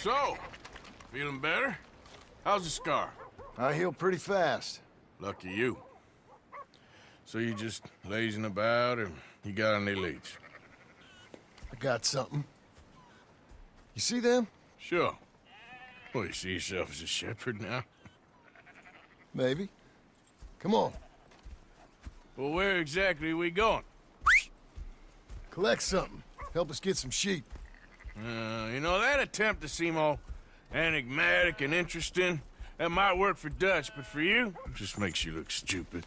So, feeling better? How's the scar? I heal pretty fast. Lucky you. So you just lazing about, or you got any leads? I got something. You see them? Sure. Well, you see yourself as a shepherd now? Maybe. Come on. Well, where exactly are we going? Collect something. Help us get some sheep. You know, that attempt to seem all enigmatic and interesting, that might work for Dutch, but for you, it just makes you look stupid.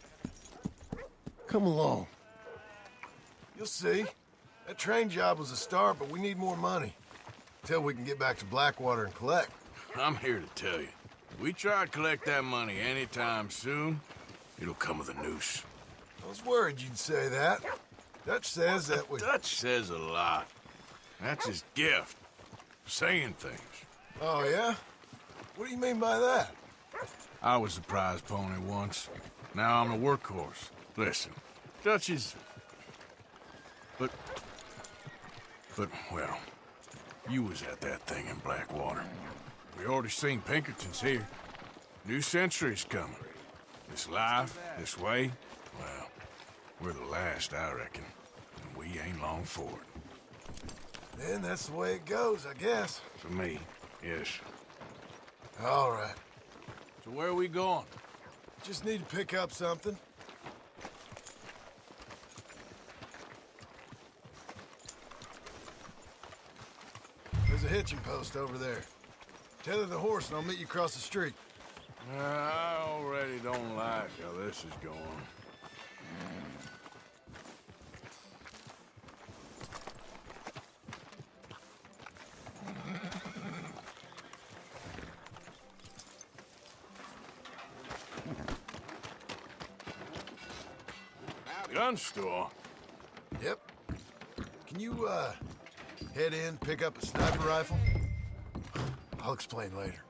Come along. You'll see. That train job was a start, but we need more money. Till we can get back to Blackwater and collect. I'm here to tell you, if we try to collect that money anytime soon, it'll come with a noose. I was worried you'd say that. Dutch says that we... Dutch says a lot. That's his gift. Saying things. Oh, yeah? What do you mean by that? I was a prize pony once. Now I'm a workhorse. Listen, Dutch is... But, well, you was at that thing in Blackwater. We already seen Pinkertons here. New century's coming. This life, this way, well, we're the last, I reckon. And we ain't long for it. Then that's the way it goes, I guess. For me, yes. All right. So where are we going? Just need to pick up something. There's a hitching post over there. Tether the horse and I'll meet you across the street. I already don't like how this is going. Gun store? Yep. Can you, head in, pick up a sniper rifle? I'll explain later.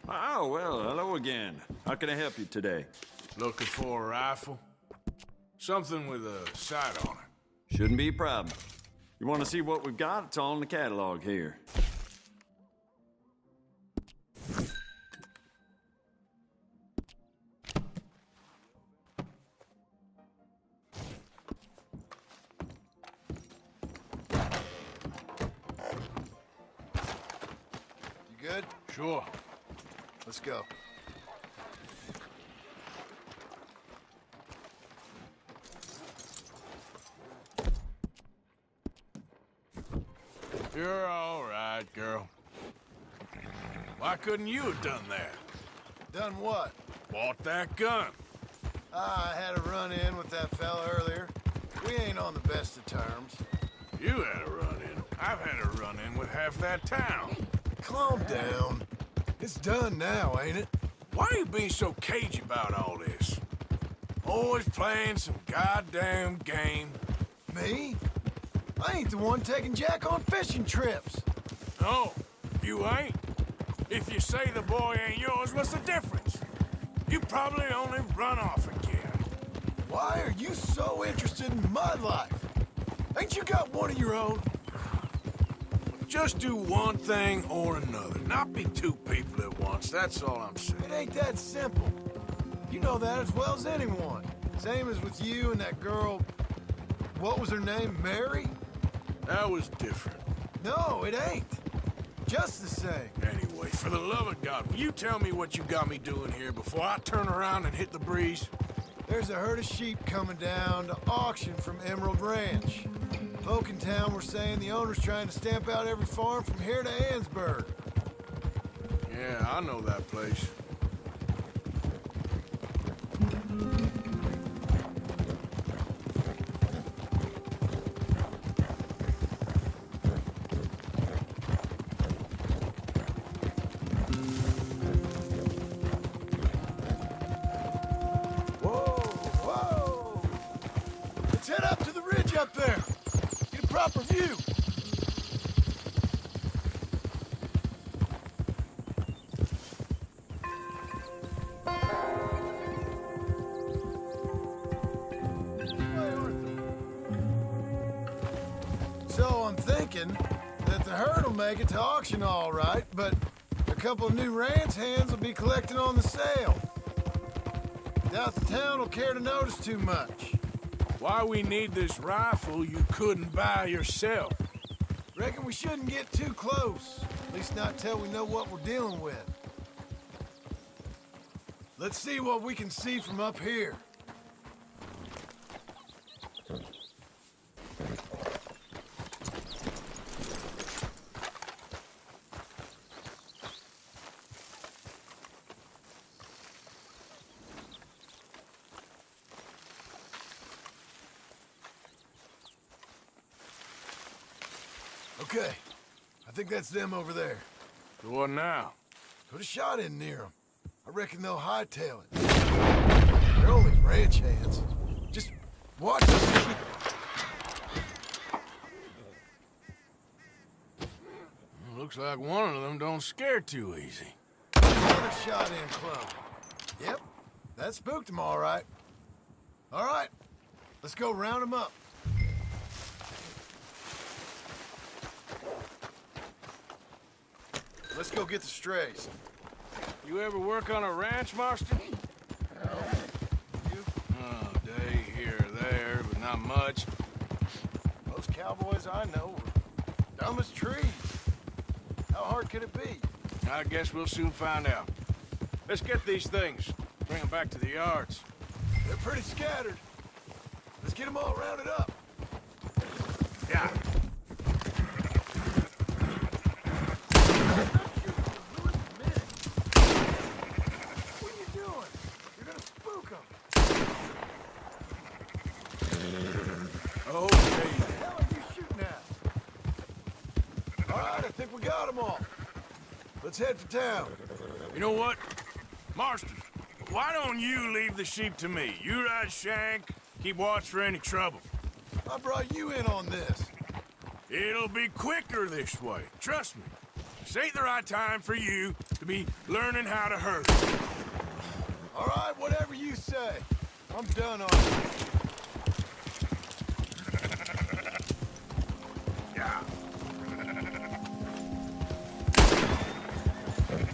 Oh, well, hello again. How can I help you today? Looking for a rifle? Something with a sight on it. Shouldn't be a problem. You want to see what we've got? It's all in the catalog here. You good? Sure. Let's go. You're all right, girl. Why couldn't you have done that? Done what? Bought that gun. I had a run-in with that fella earlier. We ain't on the best of terms. You had a run-in. I've had a run-in with half that town. Calm down. It's done now, ain't it? Why are you being so cagey about all this? Always playing some goddamn game. Me? I ain't the one taking Jack on fishing trips. No, you ain't. If you say the boy ain't yours, what's the difference? You probably only run off again. Why are you so interested in my life? Ain't you got one of your own? Just do one thing or another. Not be two people at once, that's all I'm saying. It ain't that simple. You know that as well as anyone. Same as with you and that girl... What was her name? Mary? That was different. No, it ain't. Just the same. Anyway, for the love of God, will you tell me what you got me doing here before I turn around and hit the breeze? There's a herd of sheep coming down to auction from Emerald Ranch. Folk in town were saying the owner's trying to stamp out every farm from here to Ansburg. Yeah, I know that place. Whoa! Let's head up to the ridge up there. Get a proper view. So I'm thinking that the herd will make it to auction all right, but couple of new ranch hands will be collecting on the sale. Doubt the town will care to notice too much. Why we need this rifle you couldn't buy yourself? Reckon we shouldn't get too close. At least not till we know what we're dealing with. Let's see what we can see from up here. Okay, I think that's them over there. So what now? Put a shot in near them. I reckon they'll hightail it. They're only ranch hands. Just watch them. Looks like one of them don't scare too easy. Another shot in close. Yep, that spooked them all right. All right, let's go round them up. Let's go get the strays. You ever work on a ranch, Marston? You? Oh, day here or there, but not much. Most cowboys I know are dumb as trees. How hard could it be? I guess we'll soon find out. Let's get these things. Bring them back to the yards. They're pretty scattered. Let's get them all rounded up. Yeah. What are you doing? You're gonna spook them. Okay. What the hell are you shooting at? All right, I think we got them all. Let's head for town. You know what? Marston, why don't you leave the sheep to me? You ride Shank, keep watch for any trouble. I brought you in on this. It'll be quicker this way, trust me. This ain't the right time for you to be learning how to herd. All right, whatever you say. I'm done on it. Yeah.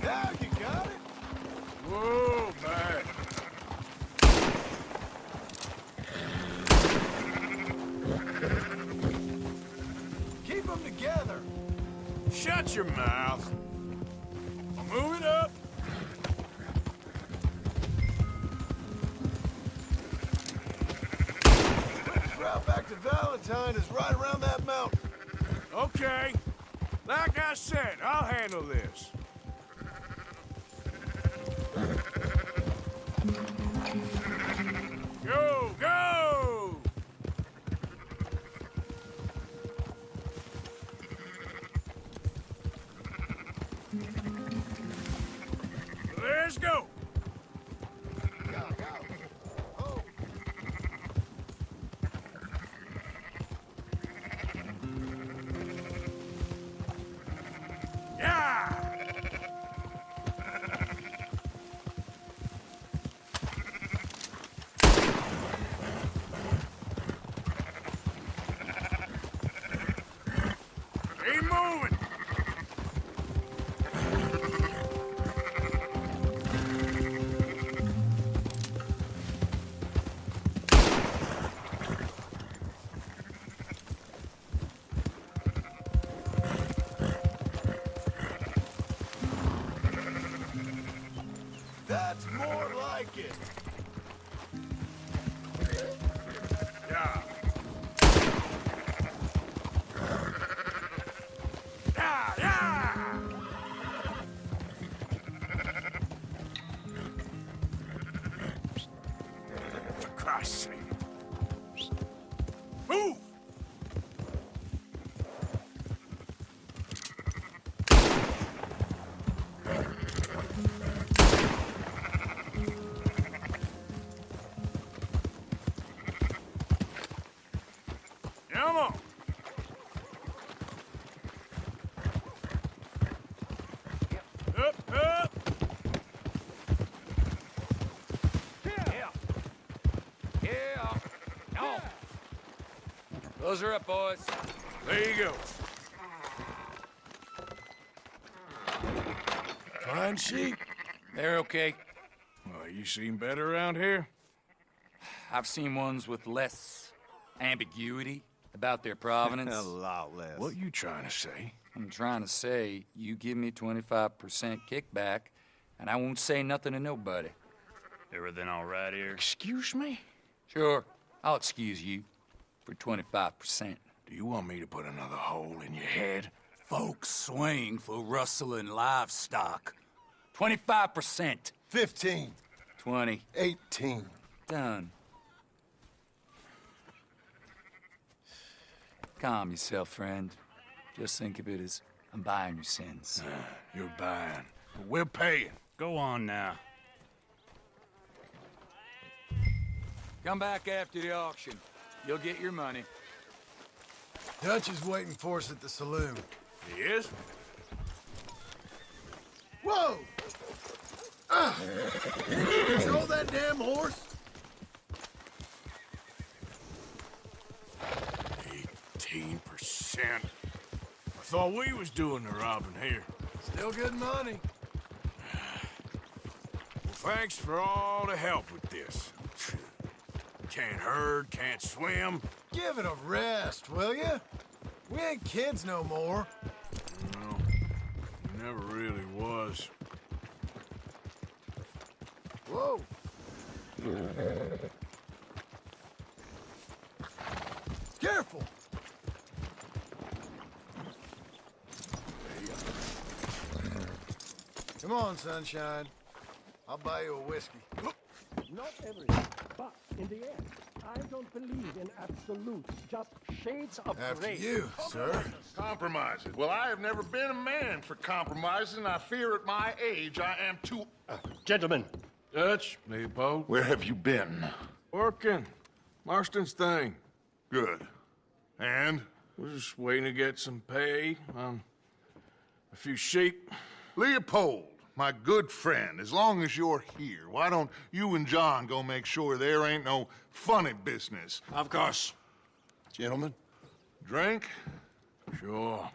Now you got it. Whoa, man. Keep them together. Shut your mouth. Move it up. Quickest route back to Valentine is right around that mountain. Okay. Like I said, I'll handle this. Go, go! Let's go! Oh. Yeah! Keep moving! That's more like it. Yeah. Yeah, yeah! For Christ's sake. Move! Come on! Up, up! Yeah. Yeah. No. Those are up, boys. There you go. Fine sheep. They're okay. Well, you seen better around here? I've seen ones with less ambiguity about their provenance. A lot less. What you trying to say? I'm trying to say, you give me 25% kickback, and I won't say nothing to nobody. Everything all right here? Excuse me? Sure, I'll excuse you for 25%. Do you want me to put another hole in your head? Folks swing for rustling livestock. 25%. 15. 20. 18. Done. Calm yourself, friend. Just think of it as I'm buying your sins. You're buying. But we're paying. Go on now. Come back after the auction. You'll get your money. Dutch is waiting for us at the saloon. He is? Whoa! Can you control that damn horse? 18%. I thought we was doing the robbing here. Still good money. Well, thanks for all the help with this. Can't herd, can't swim. Give it a rest, will ya? We ain't kids no more. No, never really was. Whoa! Careful! Come on, sunshine. I'll buy you a whiskey. Not everything, but in the end, I don't believe in absolutes, just shades of After gray. you, sir. Compromises. Well, I have never been a man for compromises, and I fear at my age I am too... Gentlemen, Dutch, Leopold. Where have you been? Working. Marston's thing. Good. And? We're just waiting to get some pay on a few sheep. Leopold, my good friend, as long as you're here, why don't you and John go make sure there ain't no funny business? Of course. Gentlemen. Drink? Sure.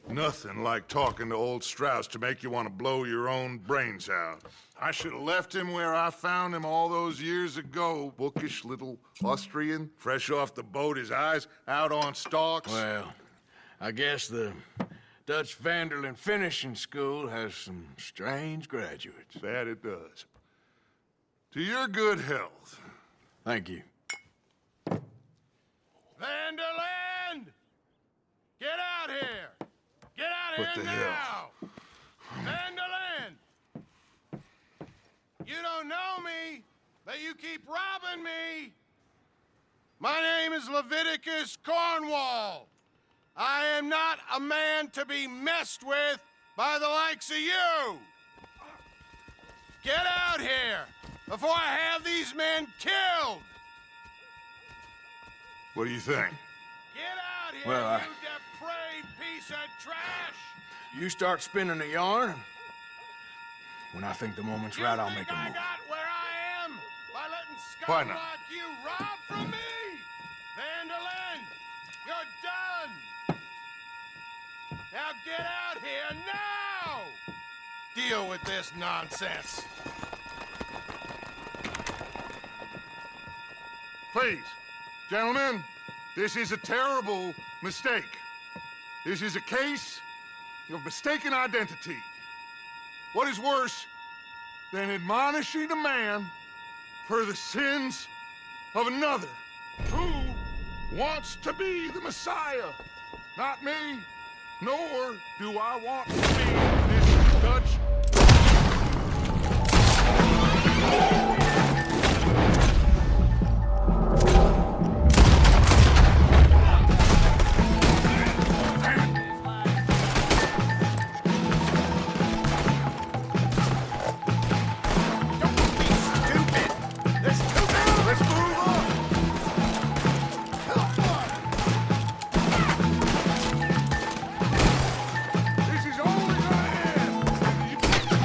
Nothing like talking to old Strauss to make you want to blow your own brains out. I should have left him where I found him all those years ago. Bookish little Austrian, fresh off the boat, his eyes out on stalks. Well, I guess the Dutch Vanderlyn Finishing School has some strange graduates. That it does. To your good health. Thank you. Vanderland! Get out here! Get out What here the now! hell? Vanderland! You don't know me, but you keep robbing me! My name is Leviticus Cornwall. I am not a man to be messed with by the likes of you! Get out here before I have these men killed! What do you think? Get out here, Well, you depraved piece of trash! You start spinning the yarn, and when I think the moment's right, I'll make a I move. got where I am by letting Why scum not? like you rob from me? Vanderlyn, you're done! Now get out here now! Deal with this nonsense. Please, gentlemen, this is a terrible mistake. This is a case of mistaken identity. What is worse than admonishing a man for the sins of another who wants to be the Messiah? Not me, nor do I want to be this Dutch. This is only gonna end.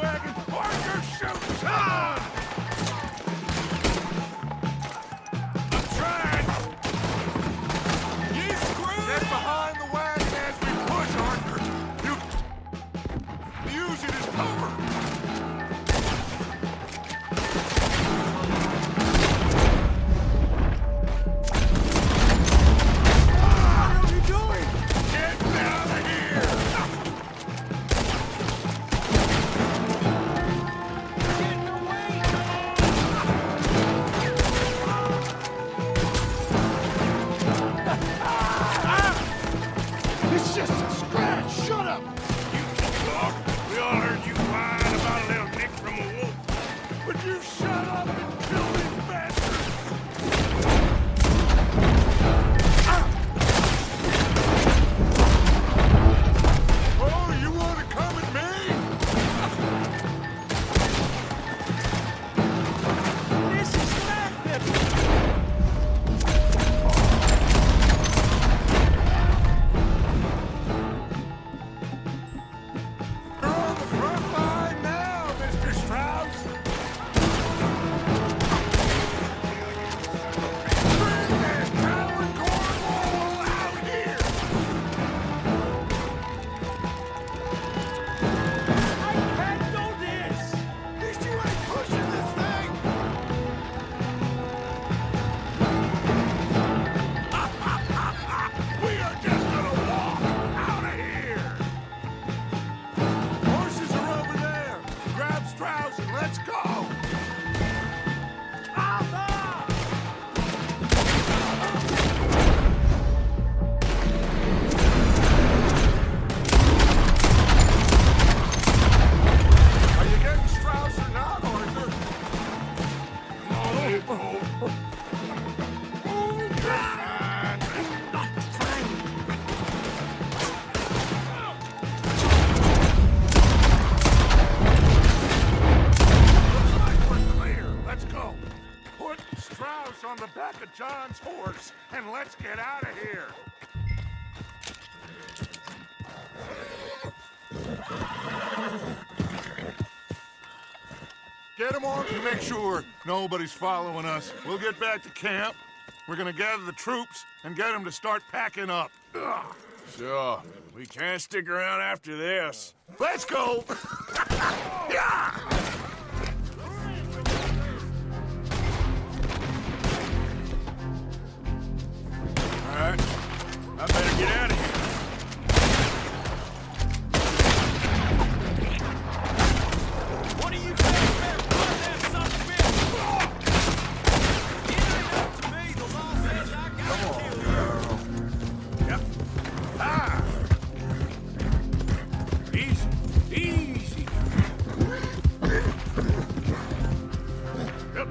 wagon or you're shooting! Son! I'm trying! You screwed Get behind the wagon as we push, Arthur! You use it as cover! It's just a scratch. Shut up. You dog. We all heard you whine about a little nick from a wolf. Would you shut up and kill these bastards? Oh, you want to come at me? This is laughable. You're on the front line now, Mr. Strauss. Bring that coward Cornwall out here. I can't do this. At least you ain't pushing this thing. We are just gonna walk out of here. Horses are over there. Grab Strauss and let's go. Are you getting Strauss or not, Arthur? Looks like we're clear. Let's go. Put Strauss on the back of John's horse and let's get out of here. Get him on to make sure nobody's following us. We'll get back to camp. We're gonna gather the troops and get them to start packing up. Ugh. Sure. We can't stick around after this. Let's go! Yeah! All right. I better get out of here. What are you doing, man? Run that son of a bitch! It ain't up to me. The law says I gotta kill you. Yep. Ah! Easy. Easy. Yep.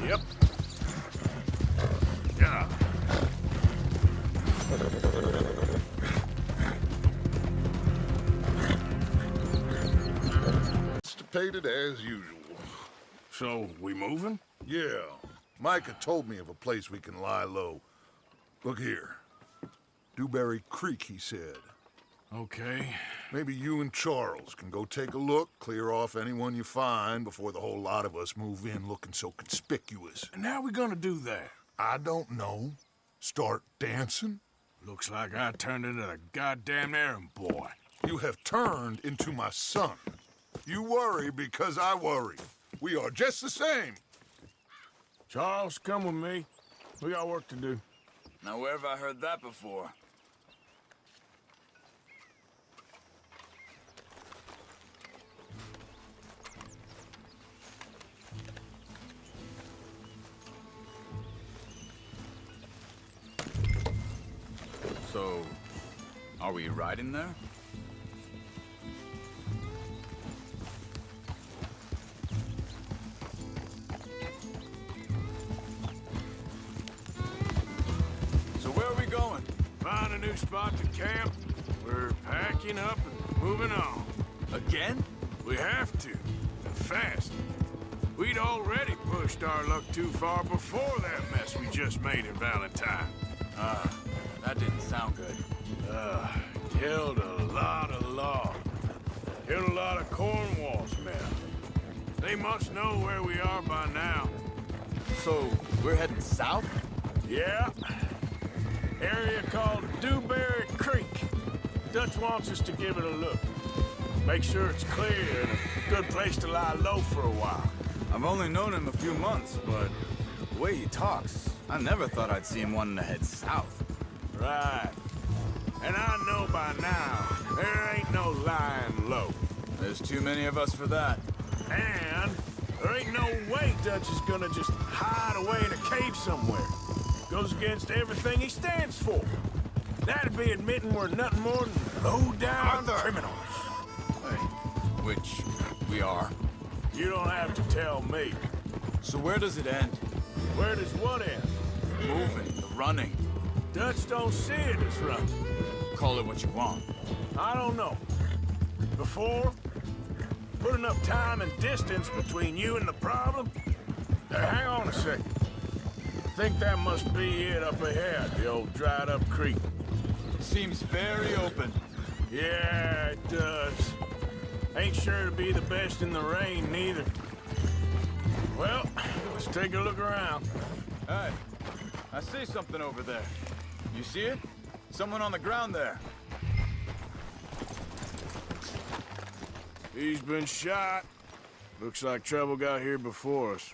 Yep. Yeah. Constipated as usual. So, we moving? Yeah. Micah told me of a place we can lie low. Look here. Dewberry Creek, he said. Okay. Maybe you and Charles can go take a look, clear off anyone you find before the whole lot of us move in looking so conspicuous. And how we gonna do that? I don't know. Start dancing? Looks like I turned into the goddamn errand boy. You have turned into my son. You worry because I worry. We are just the same. Charles, come with me. We got work to do. Now, where have I heard that before? So, are we riding there? So where are we going? Find a new spot to camp. We're packing up and moving on. Again? We have to, and fast. We'd already pushed our luck too far before that mess we just made in Valentine. That didn't sound good. Killed a lot of law. Killed a lot of Cornwall's men. They must know where we are by now. So, we're heading south? Yeah. Area called Dewberry Creek. Dutch wants us to give it a look. Make sure it's clear and a good place to lie low for a while. I've only known him a few months, but the way he talks, I never thought I'd see him wanting to head south. Right. And I know by now, there ain't no lying low. There's too many of us for that. And there ain't no way Dutch is gonna just hide away in a cave somewhere. Goes against everything he stands for. That'd be admitting we're nothing more than low-down criminals. Which we are. You don't have to tell me. So where does it end? Where does what end? Moving, the running. Dutch don't see it as running. Call it what you want. I don't know. Before, put enough time and distance between you and the problem. Hang on a second. I think that must be it up ahead, the old dried-up creek. Seems very open. Yeah, it does. Ain't sure to be the best in the rain, neither. Well, let's take a look around. Hey, I see something over there. You see it? Someone on the ground there. He's been shot. Looks like trouble got here before us.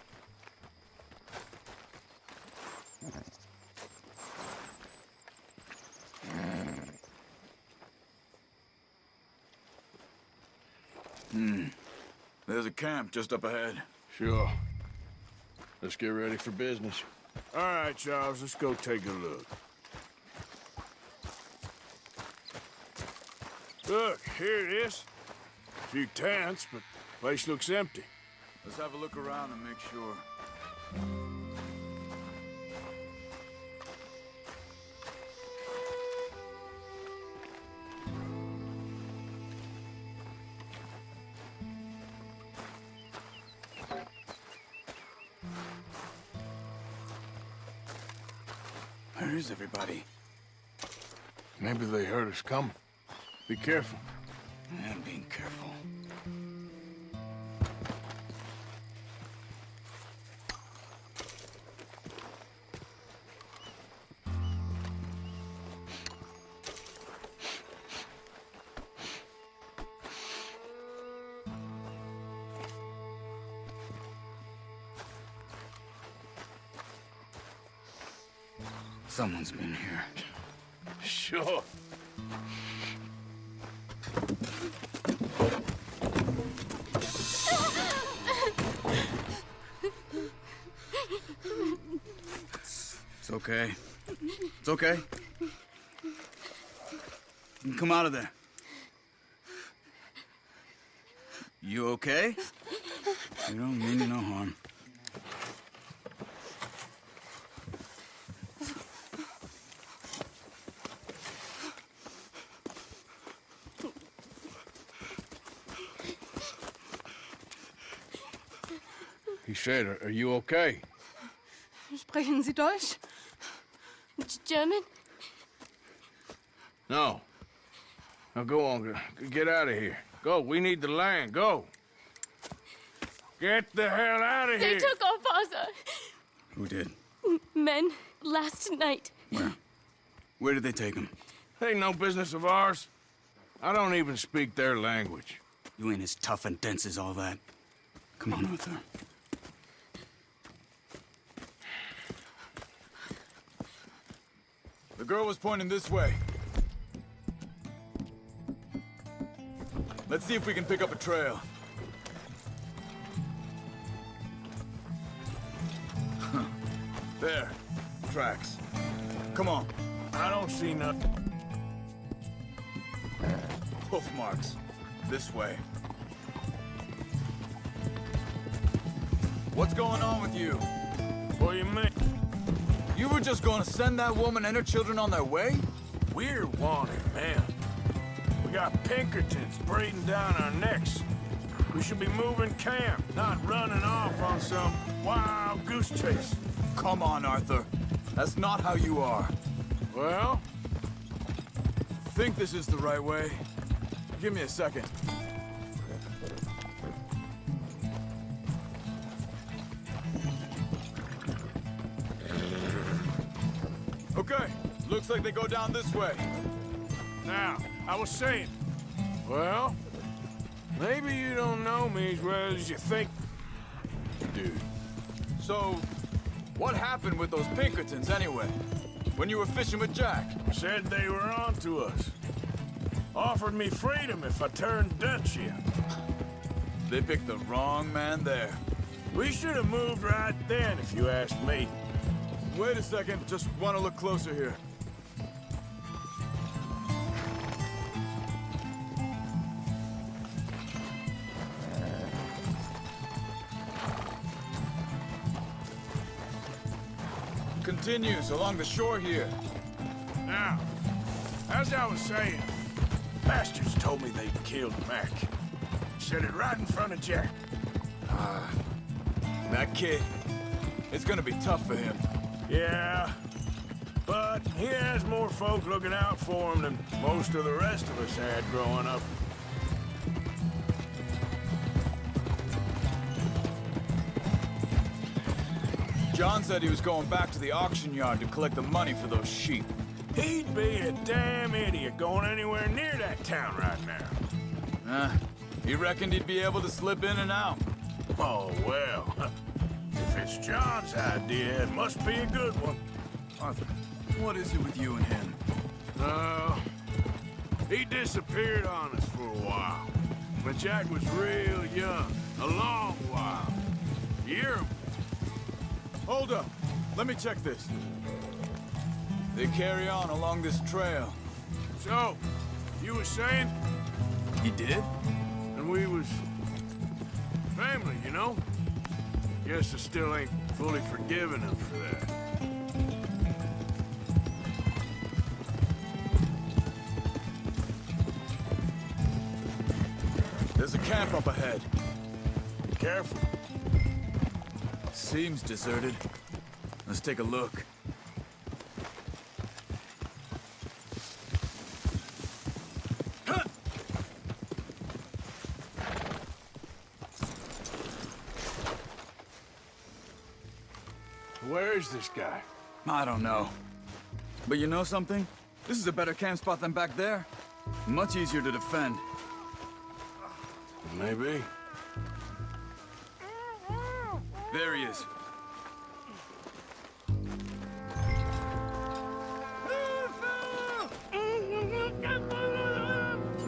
There's a camp just up ahead. Sure. Let's get ready for business. All right, Charles, let's go take a look. Look, here it is. A few tents, but the place looks empty. Let's have a look around and make sure. Where is everybody? Maybe they heard us coming. Be careful. I'm being careful. Someone's been here. Sure. It's okay. It's okay. You can come out of there. You okay? You don't mean no harm. He said, are you okay? Sprechen Sie Deutsch? German? No. Now go on, get out of here. Go, we need the land, go. Get the hell out of They here. took our father. Who did? Men, last night. Where? Where did they take him? Ain't no business of ours. I don't even speak their language. You ain't as tough and dense as all that. Come on, Arthur. The girl was pointing this way. Let's see if we can pick up a trail. There. Tracks. Come on. I don't see nothing. Hoof marks. This way. What's going on with you? What do you mean? You were just going to send that woman and her children on their way? We're wanted, man. We got Pinkertons breathing down our necks. We should be moving camp, not running off on some wild goose chase. Come on, Arthur. That's not how you are. Well, Think this is the right way? Give me a second. Okay, looks like they go down this way. now, I was saying, well, maybe you don't know me as well as you think, dude. So, what happened with those Pinkertons anyway? When you were fishing with Jack? Said they were on to us. Offered me freedom if I turned Dutch in. They picked the wrong man there. We should have moved right then, if you ask me. Wait a second, just want to look closer here. Continues along the shore here. Now, as I was saying, bastards told me they'd killed Mac. Said it right in front of Jack. That kid, it's gonna be tough for him. Yeah, but he has more folk looking out for him than most of the rest of us had growing up. John said he was going back to the auction yard to collect the money for those sheep. He'd be a damn idiot going anywhere near that town right now. He reckoned he'd be able to slip in and out. Oh, well, if it's John's idea, it must be a good one. Arthur, what is it with you and him? He disappeared on us for a while. When Jack was real young, a long while. Year. Hold up. Let me check this. They carry on along this trail. So, you were saying? He did? And we was family, you know? Guess I still ain't fully forgiven him for that. There's a camp up ahead. Be careful. Seems deserted. Let's take a look. Where is this guy? I don't know. But you know something? This is a better camp spot than back there. Much easier to defend. Maybe. There he is.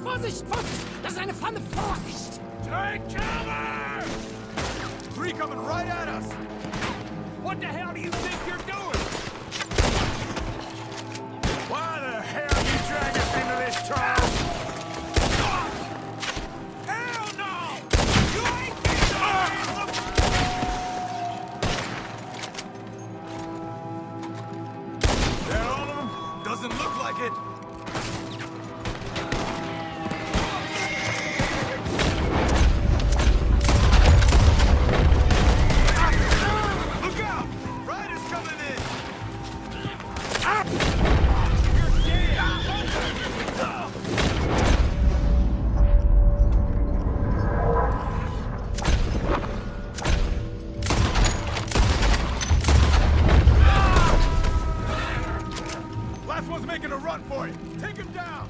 Vorsicht, Vorsicht! Das ist eine Pfanne! Vorsicht! Take cover! Three coming right at us! What the hell do you think you're doing? Why the hell you drag us into this, Charles? Hell no! You ain't getting away! That all of them? Doesn't look like it. Look out! Riders coming in! You're dead! Last one's making a run for it. Take him down.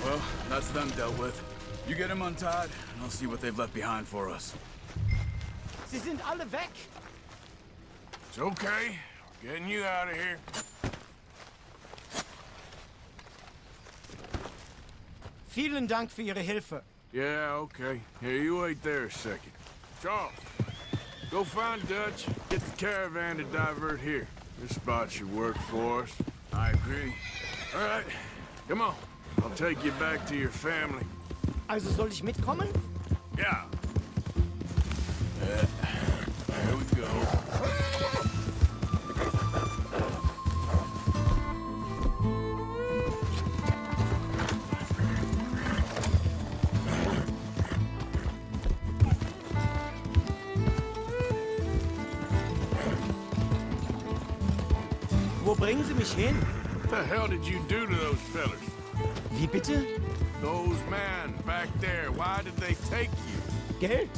Well, that's them dealt with. You get him untied, and I'll see what they've left behind for us. Sie sind alle weg! It's okay. We're getting you out of here. Vielen Dank für Ihre Hilfe. Yeah, okay. Here, you wait there a second. Charles, go find Dutch. Get the caravan to divert here. This spot should work for us. I agree. All right, come on. I'll take you back to your family. Also soll ich mitkommen? Yeah. Here we go. Wo bringen Sie mich hin? What the hell did you do to those fellers? Wie bitte? Those men back there, why did they take you? Geld.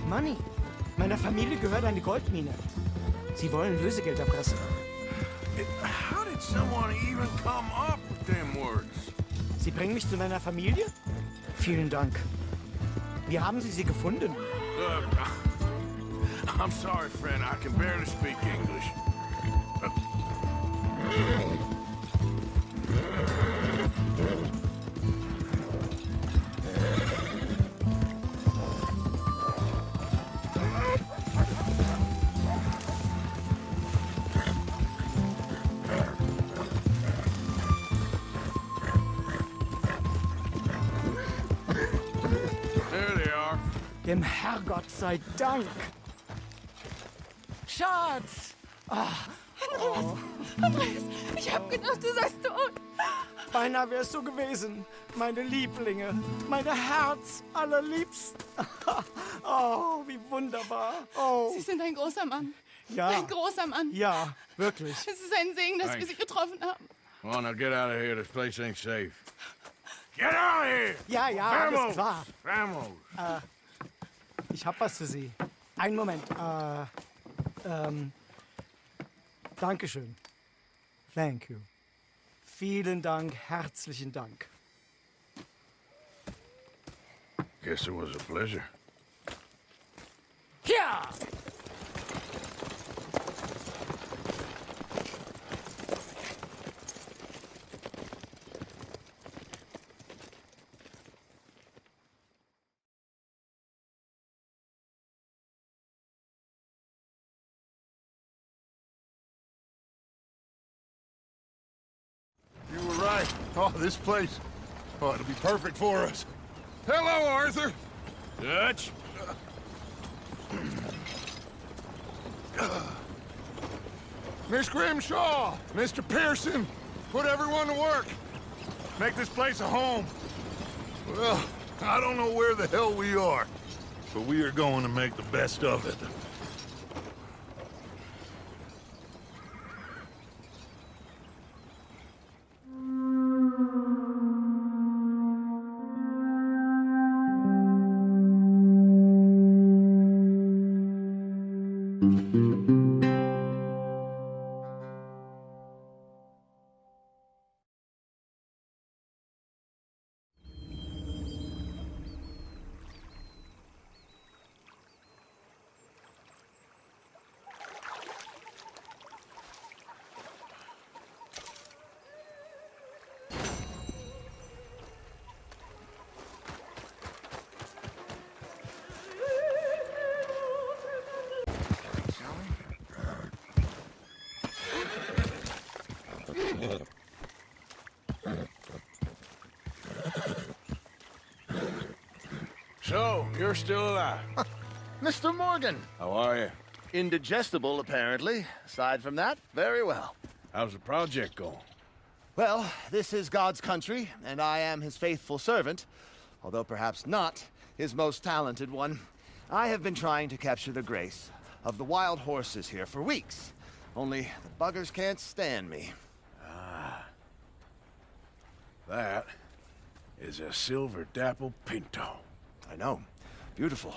Money. Meiner Familie gehört eine Goldmine. Sie wollen Lösegeld erpressen. How did someone even come up with them words? Sie bringen mich zu meiner Familie? Vielen Dank. Wie haben Sie sie gefunden? Look, I'm sorry, friend. I can barely speak English. There they are. Dem Herrgott sei Dank. Schatz! Andreas, ich hab gedacht, du seist tot. Beinahe wärst du gewesen. Meine Lieblinge. Meine Herz allerliebsten. Oh, wie wunderbar. Oh. Sie sind ein großer Mann. Ja. Ein großer Mann. Ja, wirklich. Es ist ein Segen, dass wir Sie getroffen haben. Well, now get out of here. This place ain't safe. Get out of here! Ja, ja, alles klar. Vamos! Ich hab was für Sie. Einen Moment. Dankeschön. Thank you. Vielen Dank, herzlichen Dank. Guess it was a pleasure. Ja! You were right. Oh, this place. Oh, it'll be perfect for us. Hello, Arthur. Dutch? Miss Grimshaw, Mr. Pearson, put everyone to work. Make this place a home. Well, I don't know where the hell we are, but we are going to make the best of it. So, you're still alive. Mr. Morgan. How are you? Indigestible, apparently. Aside from that, very well. How's the project going? Well, this is God's country, and I am his faithful servant, although perhaps not his most talented one. I have been trying to capture the grace of the wild horses here for weeks. Only the buggers can't stand me. That is a silver dapple pinto. I know. Beautiful.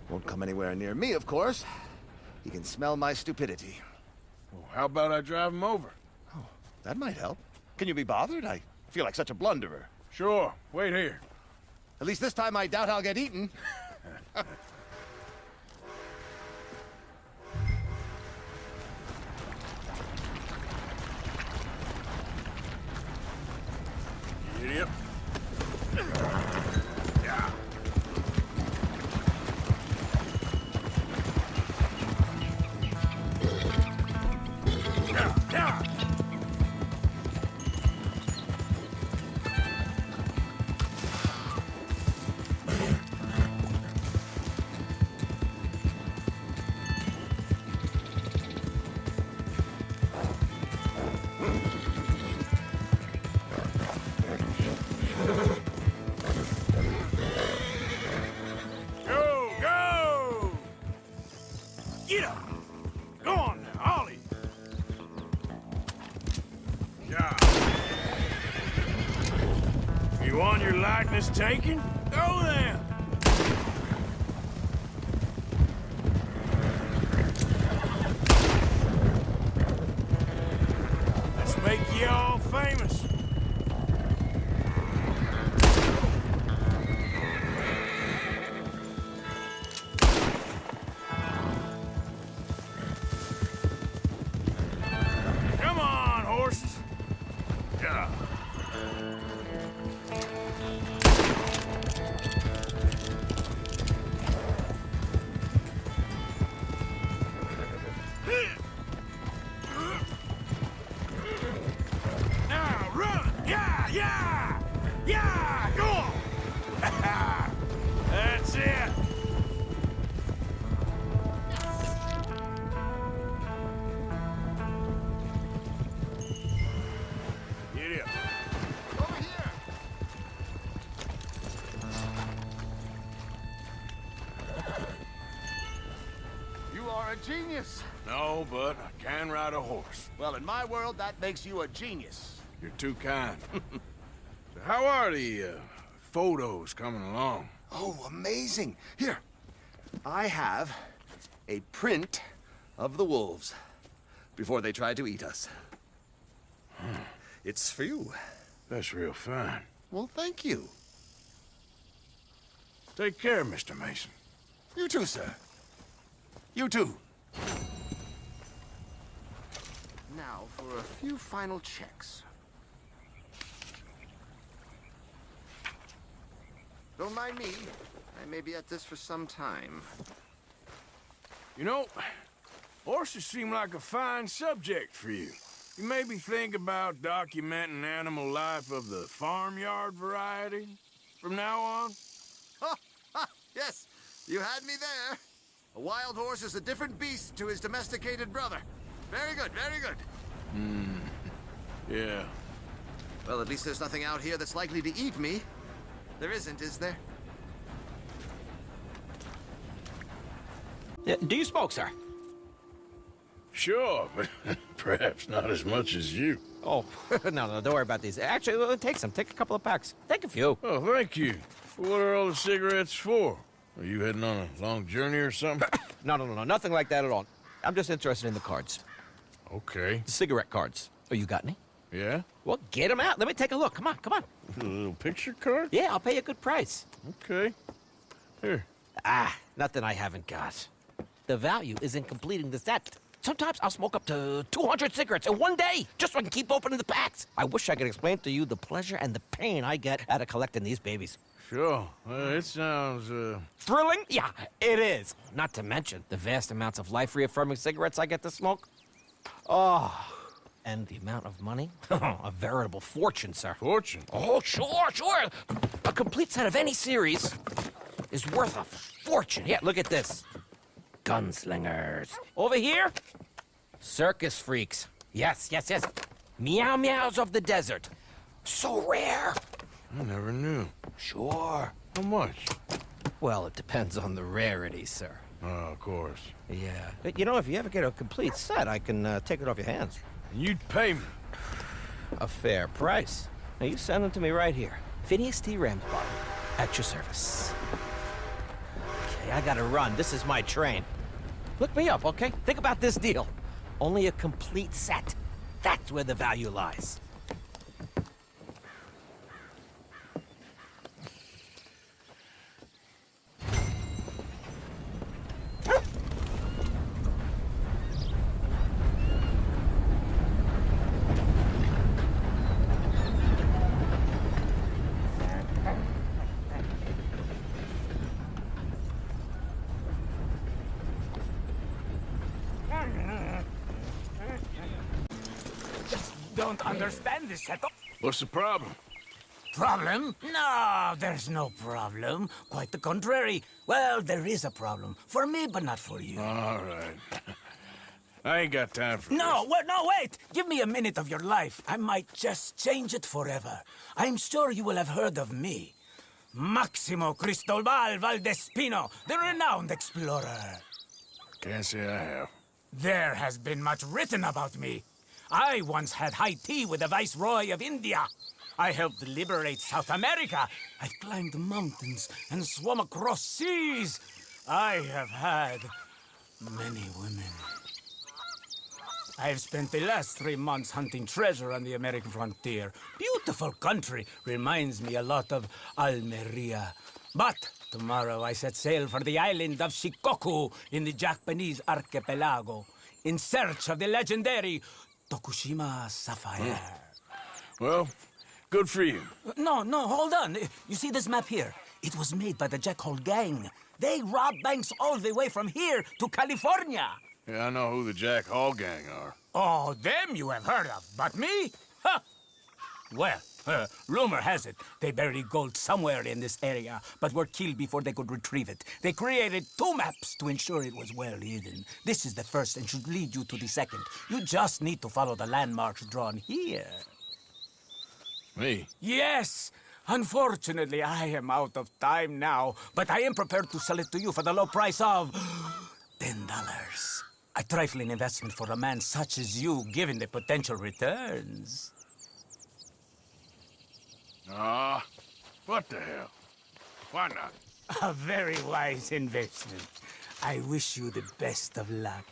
Won't come anywhere near me, of course. He can smell my stupidity. Well, how about I drive him over? Oh, that might help. Can you be bothered? I feel like such a blunderer. Sure. Wait here. At least this time I doubt I'll get eaten. Idiot. Yeah. You want your likeness taken? Go then! Let's make you all famous. Come on, horses. Yeah. Now run! Yeah, yeah! Yeah! Go on! That's it! Get up. Over here! You are a genius. No, but I can ride a horse. Well, in my world, that makes you a genius. You're too kind. So how are the photos coming along? Oh, amazing. Here, I have a print of the wolves before they tried to eat us. It's for you. That's real fine. Well, thank you. Take care, Mr. Mason. You too, sir. You too. Now for a few final checks. Don't mind me. I may be at this for some time. You know, horses seem like a fine subject for you. You maybe think about documenting animal life of the farmyard variety from now on? Yes, you had me there. A wild horse is a different beast to his domesticated brother. Very good, very good. Yeah. Well, at least there's nothing out here that's likely to eat me. There isn't, is there? Do you smoke, sir? Sure, but perhaps not as much as you. Oh, no, don't worry about these. Actually, take some. Take a couple of packs. Take a few. Oh, thank you. What are all the cigarettes for? Are you heading on a long journey or something? No, nothing like that at all. I'm just interested in the cards. Okay. The cigarette cards. Oh, you got any? Yeah? Well, get them out. Let me take a look. Come on, come on. A little picture card? Yeah, I'll pay you a good price. Okay. Here. Nothing I haven't got. The value is in completing the set. Sometimes I'll smoke up to 200 cigarettes in one day, just so I can keep opening the packs. I wish I could explain to you the pleasure and the pain I get out of collecting these babies. Sure. It sounds, Thrilling? Yeah, it is. Not to mention the vast amounts of life-reaffirming cigarettes I get to smoke. Oh, and the amount of money? A veritable fortune, sir. Fortune? Oh, sure. A complete set of any series is worth a fortune. Yeah, look at this. Gunslingers. Over here, circus freaks. Yes. Meow meows of the desert. So rare. I never knew. Sure. How much? Well, it depends on the rarity, sir. Oh, of course. Yeah. But, you know, if you ever get a complete set, I can take it off your hands. You'd pay me. A fair price. Now, you send them to me right here. Phineas T. Ramsbottom, at your service. Okay, I gotta run. This is my train. Look me up, okay? Think about this deal. Only a complete set. That's where the value lies. Don't understand this setup. What's the problem? Problem? No, there's no problem. Quite the contrary. Well, there is a problem. For me, but not for you. All right. I ain't got time for No, wait! Give me a minute of your life. I might just change it forever. I'm sure you will have heard of me. Maximo Cristobal Valdespino, the renowned explorer. Can't say I have. There has been much written about me. I once had high tea with the Viceroy of India. I helped liberate South America. I've climbed mountains and swum across seas. I have had many women. I've spent the last 3 months hunting treasure on the American frontier. Beautiful country. Reminds me a lot of Almeria. But tomorrow I set sail for the island of Shikoku in the Japanese archipelago in search of the legendary Tokushima sapphire. Well, good for you. No, hold on. You see this map here? It was made by the Jackhole Gang. They rob banks all the way from here to California. Yeah, I know who the Jack Hall gang are. Oh, them you have heard of, but me? Huh. Well, rumor has it they buried gold somewhere in this area, but were killed before they could retrieve it. They created 2 maps to ensure it was well hidden. This is the first and should lead you to the second. You just need to follow the landmarks drawn here. Me? Yes! Unfortunately, I am out of time now, but I am prepared to sell it to you for the low price of $10. A trifling investment for a man such as you, given the potential returns. Ah, what the hell? Why not? A very wise investment. I wish you the best of luck.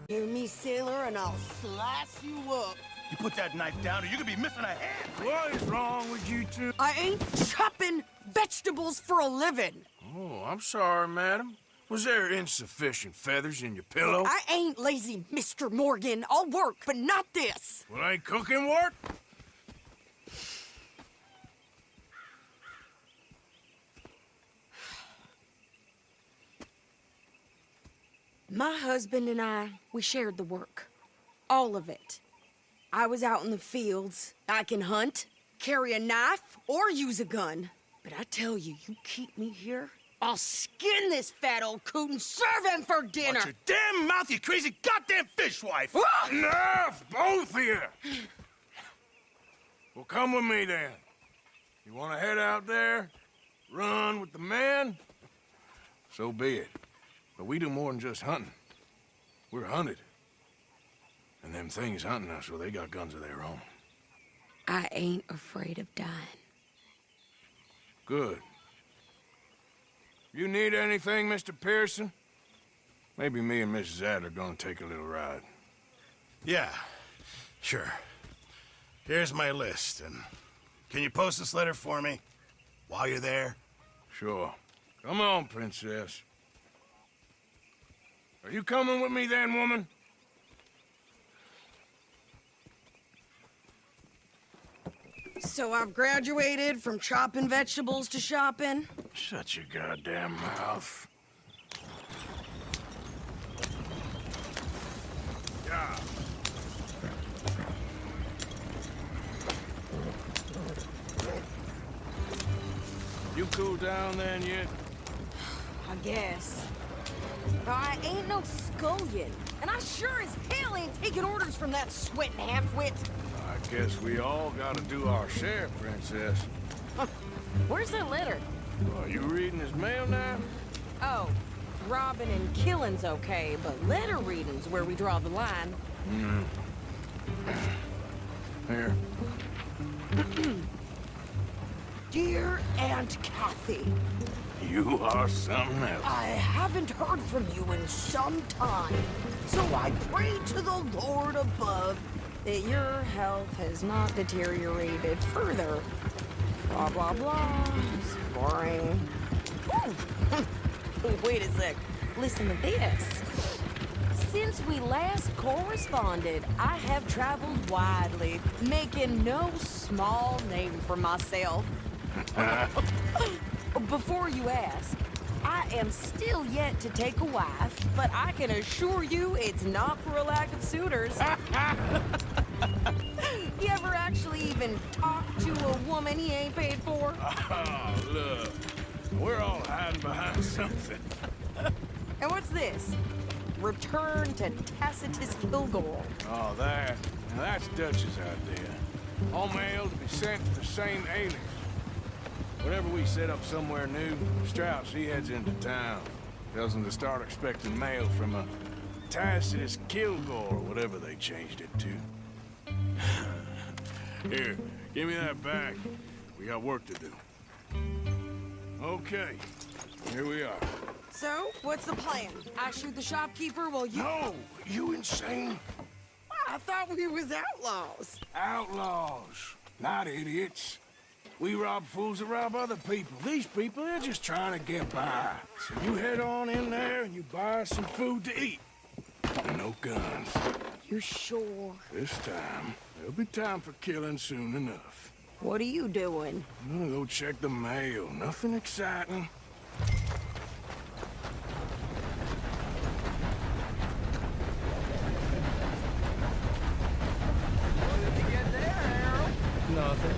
Hear me, sailor, and I'll slice you up. You put that knife down or you could be missing a hand. What is wrong with you two? I ain't chopping vegetables for a living. Oh, I'm sorry, madam. Was there insufficient feathers in your pillow? I ain't lazy, Mr. Morgan. I'll work, but not this. Well, ain't cooking work? My husband and I, we shared the work. All of it. I was out in the fields. I can hunt, carry a knife, or use a gun. But I tell you, you keep me here, I'll skin this fat old coot and serve him for dinner. Watch your damn mouth, you crazy goddamn fishwife! Enough, both of you! Well, come with me then. You want to head out there, run with the men? So be it. But we do more than just hunting. We're hunted. And them things hunting us, well, they got guns of their own. I ain't afraid of dying. Good. You need anything, Mr. Pearson? Maybe me and Mrs. Adler gonna take a little ride. Yeah, sure. Here's my list, and can you post this letter for me while you're there? Sure. Come on, Princess. Are you coming with me then, woman? So I've graduated from chopping vegetables to shopping? Shut your goddamn mouth. Yeah. You cool down then yet? I guess. But I ain't no scullion, and I sure as hell ain't taking orders from that sweating half-wit. I guess we all gotta do our share, Princess. Where's that letter? Are you reading his mail now? Oh, robbing and killing's okay, but letter reading's where we draw the line. Here. Dear Aunt Kathy, You are something else. I haven't heard from you in some time, so I pray to the Lord above that your health has not deteriorated further. Blah, blah, blah. It's boring. Wait a sec. Listen to this. Since we last corresponded, I have traveled widely, making no small name for myself. Before you ask, I am still yet to take a wife, but I can assure you it's not for a lack of suitors. You ever actually even talk to a woman he ain't paid for? Oh, look. We're all hiding behind something. And what's this? Return to Tacitus Kilgore. Oh, that. Now that's Dutch's idea. All mail to be sent to the same alias. Whenever we set up somewhere new, Strauss, he heads into town. Tells them to start expecting mail from a Tacitus Kilgore, or whatever they changed it to. Here, give me that back. We got work to do. Okay, here we are. So, what's the plan? I shoot the shopkeeper while you... No! You insane? I thought we was outlaws. Outlaws, not idiots. We rob fools that rob other people. These people, they're just trying to get by. So you head on in there and you buy us some food to eat. And no guns. You sure? This time, there'll be time for killing soon enough. What are you doing? I'm gonna go check the mail. Nothing exciting. What did you get there, Harold? Nothing.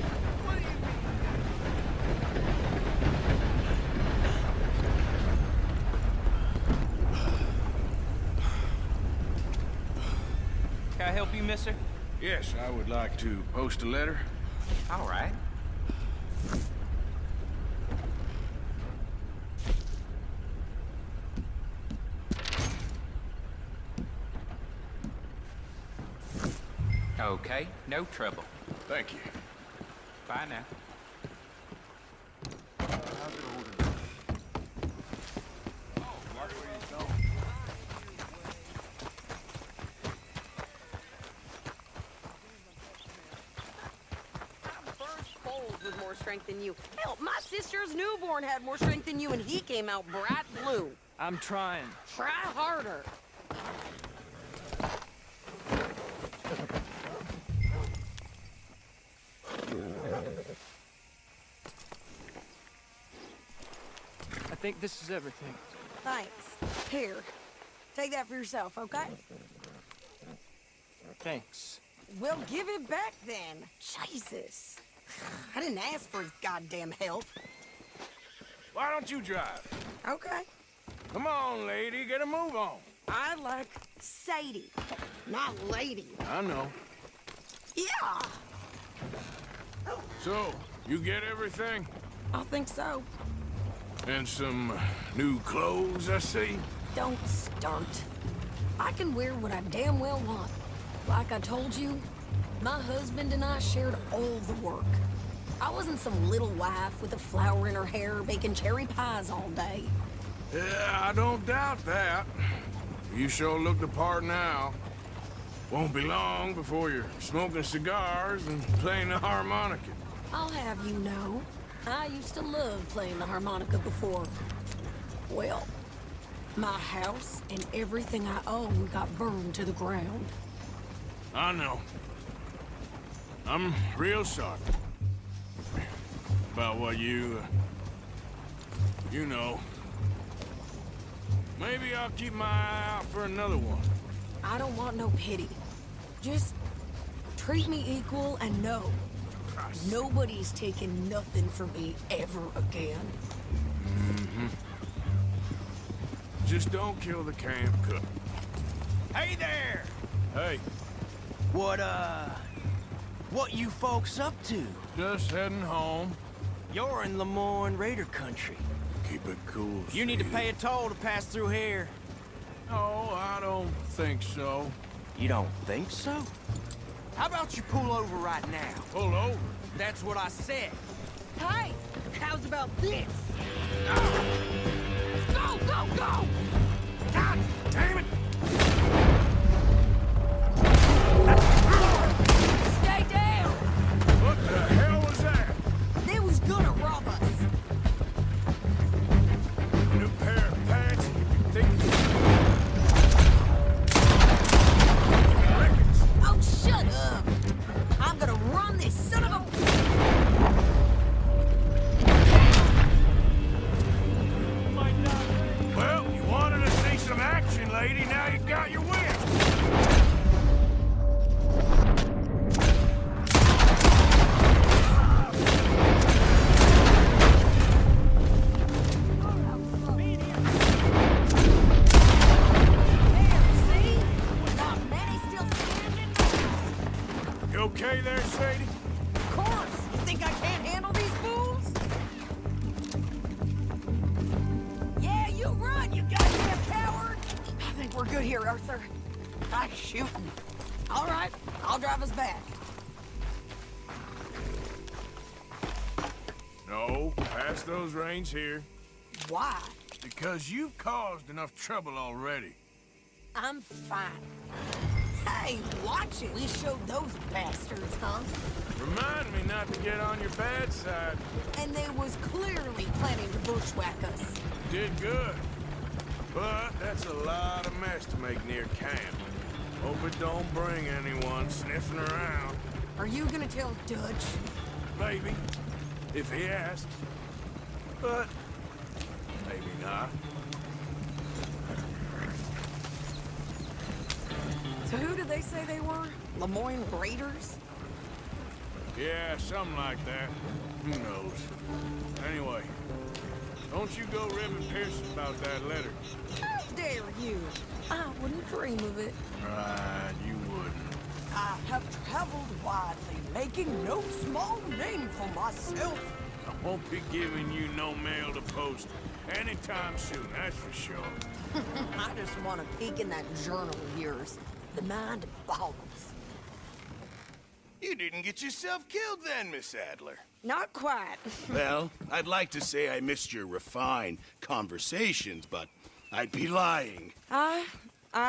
Can I help you, mister? Yes, I would like to post a letter. All right. Okay, no trouble. Thank you. Bye now. With more strength than you. Hell, my sister's newborn had more strength than you, and he came out bright blue. I'm trying. Try harder. I think this is everything. Thanks. Here, take that for yourself, okay? Thanks. Well, give it back then. Jesus. I didn't ask for his goddamn help. Why don't you drive? Okay. Come on, lady, get a move on. I like Sadie, not lady. I know. Yeah. So, you get everything? I think so. And some new clothes, I see? Don't stunt. I can wear what I damn well want. Like I told you, my husband and I shared all the work. I wasn't some little wife with a flower in her hair baking cherry pies all day. Yeah, I don't doubt that. You sure look the part now. Won't be long before you're smoking cigars and playing the harmonica. I'll have you know, I used to love playing the harmonica before. Well, my house and everything I own got burned to the ground. I know. I'm real sorry. About what you know. Maybe I'll keep my eye out for another one. I don't want no pity. Just treat me equal and know. Nobody's taking nothing from me ever again. Mm-hmm. Just don't kill the camp cook. Hey there! Hey. What you folks up to? Just heading home. You're in Lemoyne Raider country. Keep it cool, You need to pay a toll to pass through here. No, I don't think so. You don't think so? How about you pull over right now? Pull over? That's what I said. Hey, how's about this? Go, go, go! God damn it! Stay down! What the hell was that? They was gonna rob us. New pair of pants? Think... Oh, shut up! I'm gonna run this son of a... Well, you wanted to see some action, lady. Now you got your wish. You okay there, Sadie? Of course! You think I can't handle these fools? Yeah, you run, you goddamn coward! I think we're good here, Arthur. I'm shooting. All right, I'll drive us back. No, pass those reins here. Why? Because you've caused enough trouble already. I'm fine. Hey, watch it! We showed those bastards, huh? Remind me not to get on your bad side. And they was clearly planning to bushwhack us. Did good. But that's a lot of mess to make near camp. Hope it don't bring anyone sniffing around. Are you gonna tell Dutch? Maybe, if he asks. But maybe not. So who did they say they were? Lemoyne Raiders? Yeah, something like that. Who knows? Anyway, don't you go ribbing Pearson about that letter. How dare you? I wouldn't dream of it. Right, you wouldn't. I have traveled widely, making no small name for myself. I won't be giving you no mail to post anytime soon, that's for sure. I just want to peek in that journal of yours. The mind boggles. You didn't get yourself killed then, Miss Adler. Not quite. Well, I'd like to say I missed your refined conversations, but I'd be lying. I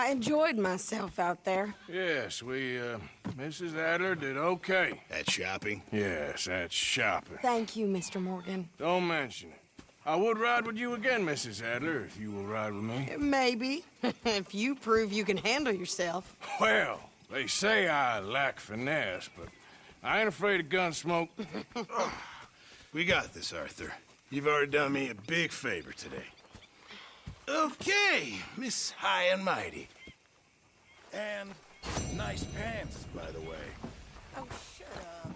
enjoyed myself out there. Yes, Mrs. Adler did okay. At shopping? Yes, that's shopping. Thank you, Mr. Morgan. Don't mention it. I would ride with you again, Mrs. Adler, if you will ride with me. Maybe. If you prove you can handle yourself. Well, they say I lack finesse, but I ain't afraid of gun smoke. We got this, Arthur. You've already done me a big favor today. Okay, Miss High and Mighty. And nice pants, by the way. Oh, shut up.